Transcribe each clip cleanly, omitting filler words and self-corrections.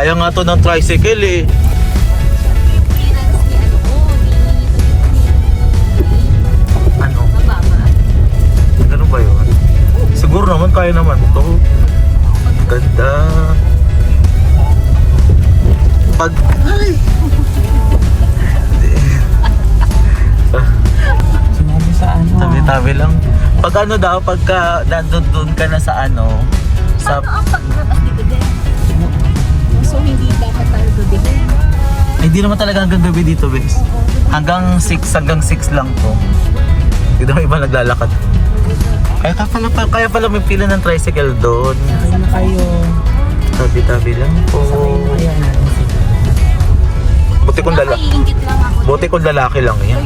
Kaya nga to ng tricycle eh. Ano? Ganun ba yun? Siguro naman, kaya naman to. Ganda. Pag... Ay! Sinabi sa ano? Tabi-tabi lang. Pag ano daw, pagka nandun ka na sa ano, sa... Paano ang paglabas dito din? So hindi dapat tayo gabi din? Hindi naman talaga hanggang gabi dito, bes. Hanggang 6 lang to. Hindi naman iba naglalakad. Kaya pala may pila ng tricycle doon. Sakay na kayo. Tabi-tabi lang po. Sakay na kayo. Buti kung Nakaiingit lang ako. Buti kung lalaki lang yan.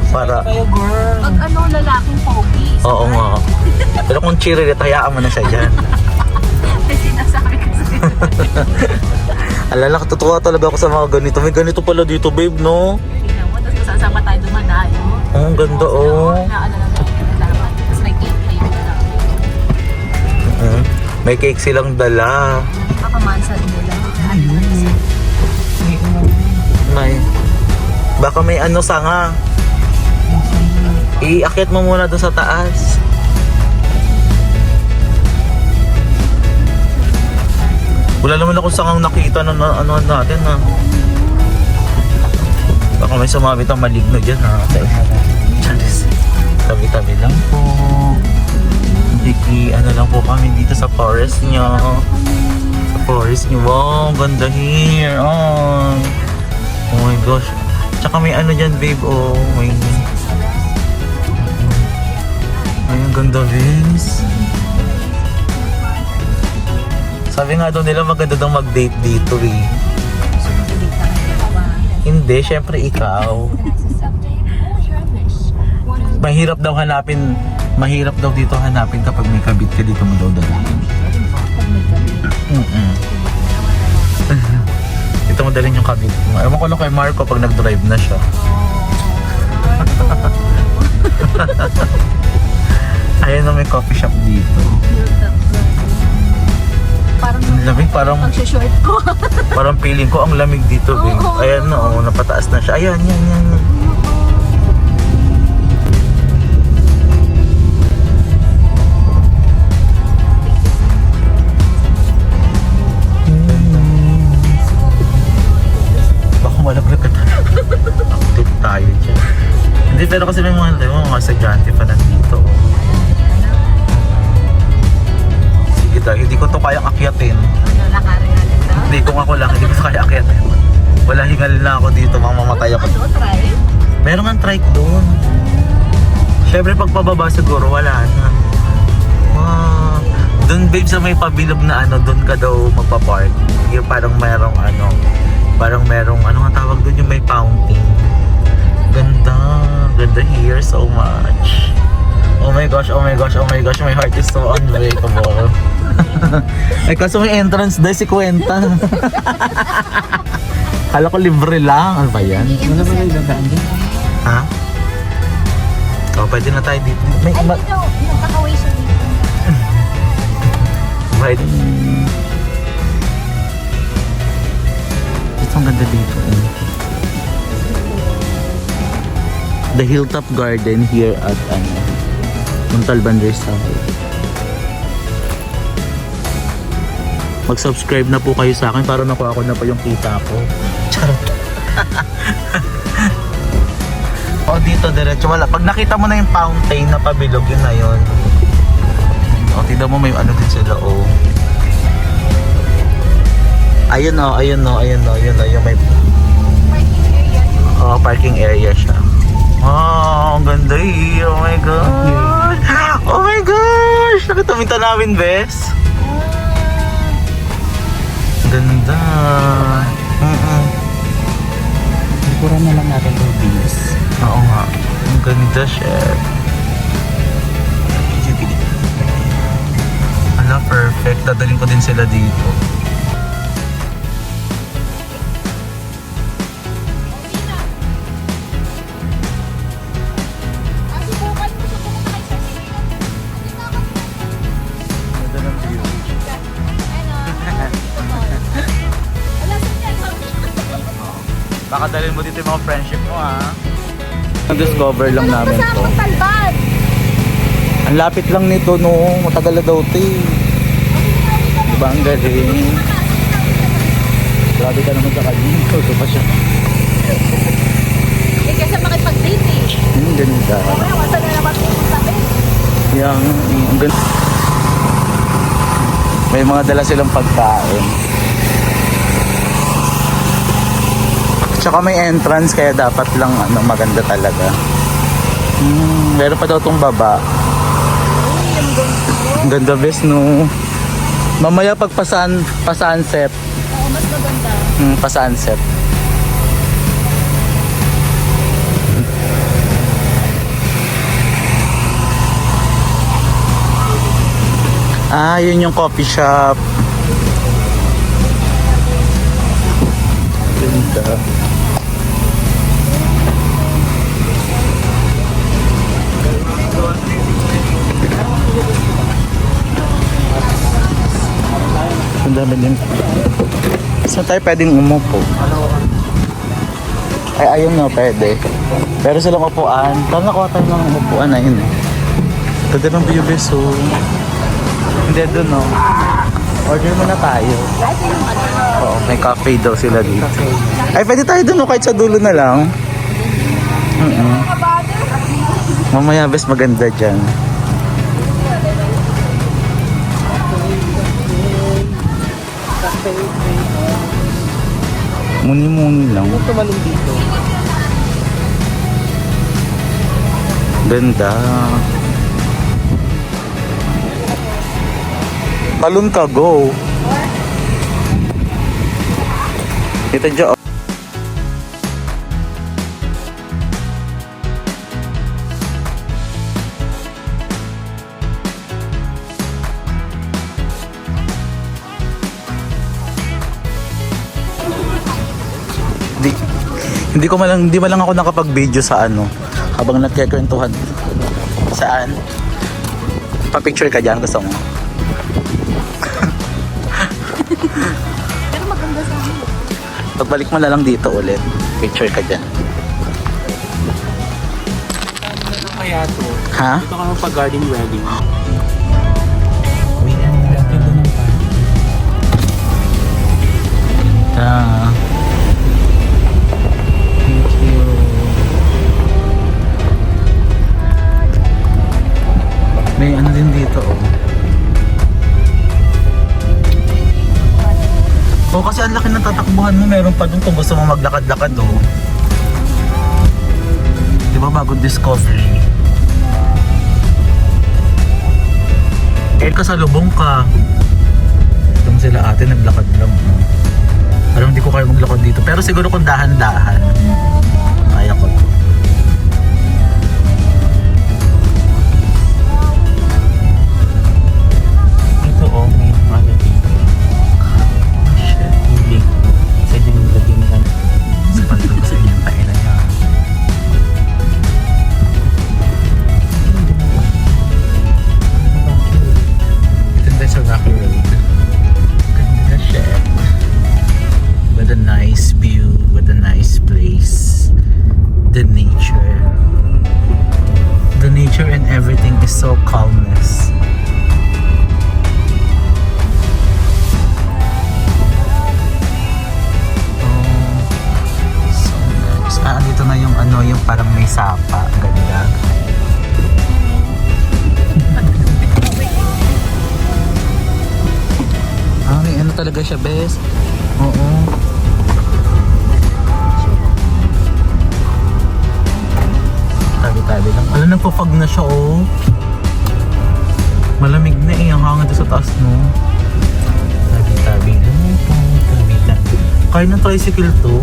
Para... Kayo, girl. Pag ano, lalaking pogi. Oo nga. Pero kung chiririt, hayaan mo na siya dyan. Kasi sinasabi kasi. Alala, katutuwa talaga ako sa mga ganito. May ganito pala dito, babe, no? Tingnan mo, tapos kasama tayo dumadayo. Oh, ang ganda, oh. Naano lang tayo dapat. Tapos may cake kayo na lang. May cake silang dala. Pakamansa nila. Ayun. May umami. May... Baka may ano sanga. Iakyat mo muna doon sa taas. Wala naman ako sangang nakita na ano natin ha. Baka may sumabit ang maligno dyan ha. Charis. Tabi-tabi lang po. Hindi ano lang po kami dito sa forest nyo. Sa forest nyo. Wow, ganda here. Oh my gosh. Tsaka may ano dyan, babe. Oh, may... Ay, ang ganda, Vince. Sabi nga daw nila maganda daw mag-date dito eh. Hindi, syempre ikaw. Mahirap daw dito hanapin kapag may kabit ka dito mo daw dalhin. Dito mo dalhin yung kabit mo. Ewan ko lang kay Marco pag nag-drive na siya. Ayan na may coffee shop dito. Parang Ang lamig, parang pag-short ko. parang feeling ko ang lamig dito, babe. Oo. Ayan no, napataas na siya. Ayan, yan. Baka malaglag ka tayo. Active tayo dyan. Hindi, pero kasi may mga estudyante pa nandito. Sige tayo, hindi ko to kayang akyatin. Ano, lakarin natin to? Hindi, kung ako lang, hindi ko kaya akyatin. Wala, hingal na ako dito, mamamatay ako. Ano, try? Meron nga trike doon. Siyempre pag pababa siguro, wala na. Wow. Doon babe sa may pabilog na ano, doon ka daw magpa-park. Yung parang merong ano, ano nga tawag doon, yung may fountain. Ganda here so much. Oh my gosh, my heart is so unbreakable. Ay kaso may entrance dahil si Kwenta. Kala ko libre lang. Ano ba yan? Wala ba kayo dadaan dyan? Ha? Oh, pwede na tayo dito. May Ay, dito. Nakakaway siya dito. pwede. Ito ang ganda dito. The Hilltop Garden here at Montalban Rizal. Mag-subscribe na po kayo sa akin para nakuha ko na pa yung kita ko. Charot. O dito diretso wala. Pag nakita mo na yung fountain na pabilog, yun na yun. O tignan mo may ano din sila o. Ayun o, yun yung may parking area siya. Oh, ang ganda eh. Oh my gosh. Oh my gosh. Nakita mo yung tanawin, Bes? Ganda. Likuran na lang natin yung views. Oo nga. Ang ganda, chef. Ala, perfect. Dadaling ko din sila dito. Dadalhin mo dito yung mga friendship mo ha. Discover lang namin to. Talbad! Ang lapit lang nito no. Matagal na daw ito eh. Diba ang galing? Grabe ka naman sa kanya. Ito pa siya. Eh, kaysa makipag-date eh. Ang ganda. Masa na naman yung sabi. Ang ganda. May mga dala silang pagkain. Tsaka may entrance kaya dapat lang maganda talaga. Meron pa daw tong baba. Ang ganda bes no. Mamaya pag pa-sunset. Oo, mas maganda. Pa-sunset. Yun yung coffee shop. Ganda. Ang dami din. Saan tayo pwedeng umupo? Ay, ayun no, pwede. Pero silang upuan. Tama nakuha tayo ng upuan na yun. Ganda ng view beso. Hindi doon no. Order muna tayo. Oo, may cafe daw sila dito. Ay, pwede tayo doon no, kahit sa dulo na lang. Mamaya bes maganda dyan. Muni-muni lang. Tumalong dito. Ganda. Talon ka, go. Ito dyan. Hindi man lang ako nakapag-video sa habang nagkikwentuhan. Saan? Pa-picture ka diyan, gusto mo? Pero maganda sa amin. Pagbalik mo na lang dito ulit. Picture ka diyan. Ano kaya to? Ha? Ito ka magpa-garden wedding. May din dito kasi ang laki ng tatakbuhan mo. Meron pa dun kung gusto mo maglakad-lakad di ba bagong discovery kasalubong ka doon sila ate naglakad lang parang hindi ko kaya maglakad dito pero siguro kung dahan-dahan kaya ko to. May ano dito. Hindi. Sa yung lagyan nila. Sa pagod ko sa inyong kainan niya. Ito tayo sa Rocky Road. Ganda siya. With a nice view, with a nice place. The nature. The nature and everything is so calmness. Dito na yung yung parang may sapa. Ganda. May talaga siya, bes. Oo. Tabi-tabi lang. Nagpo-fog na siya, Malamig na ang hangin doon sa taas, no? Tabi-tabi lang. Tabi-tabi. Kaya ng tricycle to.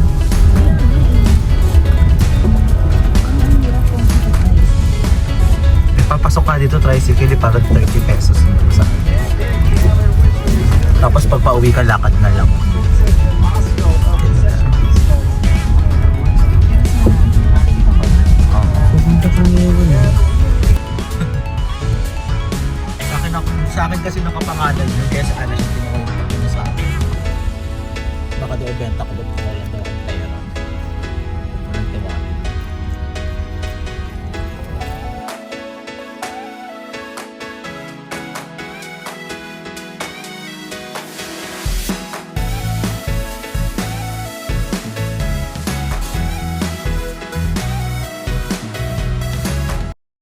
Papasok ka dito tricycle para 30 pesos sa tapos pag pauwi ka lakad na lang. Pupunta ka ngayon sa akin kasi nakapangalan yun kaya sa alas yung tinawag sa akin baka daw benta ko doon